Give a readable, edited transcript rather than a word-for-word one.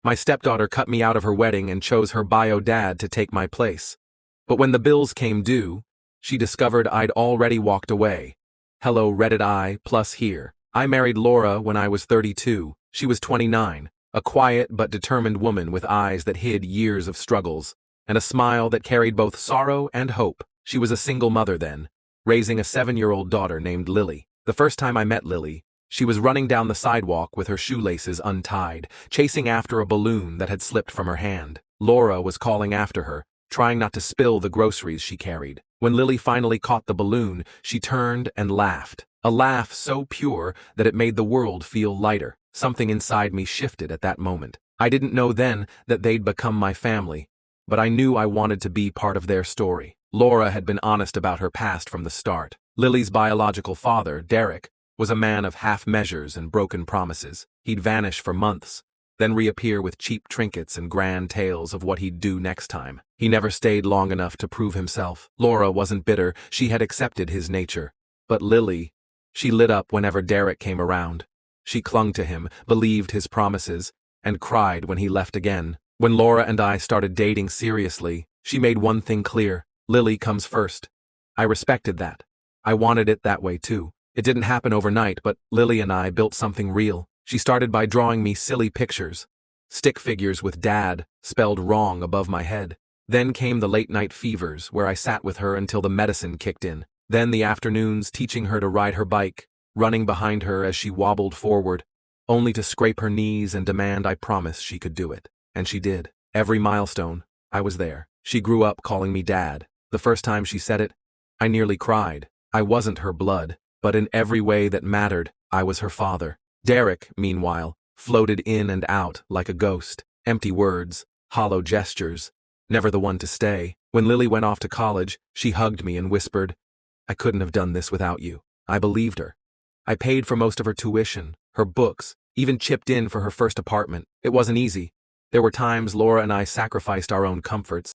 My stepdaughter cut me out of her wedding and chose her bio dad to take my place. But when the bills came due, she discovered I'd already walked away. Hello Reddit I plus here. I married Laura when I was 32. She was 29, a quiet but determined woman with eyes that hid years of struggles, and a smile that carried both sorrow and hope. She was a single mother then, raising a 7-year-old daughter named Lily. The first time I met Lily, she was running down the sidewalk with her shoelaces untied, chasing after a balloon that had slipped from her hand. Laura was calling after her, trying not to spill the groceries she carried. When Lily finally caught the balloon, she turned and laughed. A laugh so pure that it made the world feel lighter. Something inside me shifted at that moment. I didn't know then that they'd become my family, but I knew I wanted to be part of their story. Laura had been honest about her past from the start. Lily's biological father, Derek, was a man of half measures and broken promises. He'd vanish for months, then reappear with cheap trinkets and grand tales of what he'd do next time. He never stayed long enough to prove himself. Laura wasn't bitter, she had accepted his nature. But Lily, she lit up whenever Derek came around. She clung to him, believed his promises, and cried when he left again. When Laura and I started dating seriously, she made one thing clear: Lily comes first. I respected that. I wanted it that way too. It didn't happen overnight, but Lily and I built something real. She started by drawing me silly pictures, stick figures with Dad spelled wrong above my head. Then came the late-night fevers, where I sat with her until the medicine kicked in. Then the afternoons teaching her to ride her bike, running behind her as she wobbled forward, only to scrape her knees and demand I promise she could do it. And she did. Every milestone, I was there. She grew up calling me Dad. The first time she said it, I nearly cried. I wasn't her blood, but in every way that mattered, I was her father. Derek, meanwhile, floated in and out like a ghost. Empty words, hollow gestures, never the one to stay. When Lily went off to college, she hugged me and whispered, "I couldn't have done this without you." I believed her. I paid for most of her tuition, her books, even chipped in for her first apartment. It wasn't easy. There were times Laura and I sacrificed our own comforts.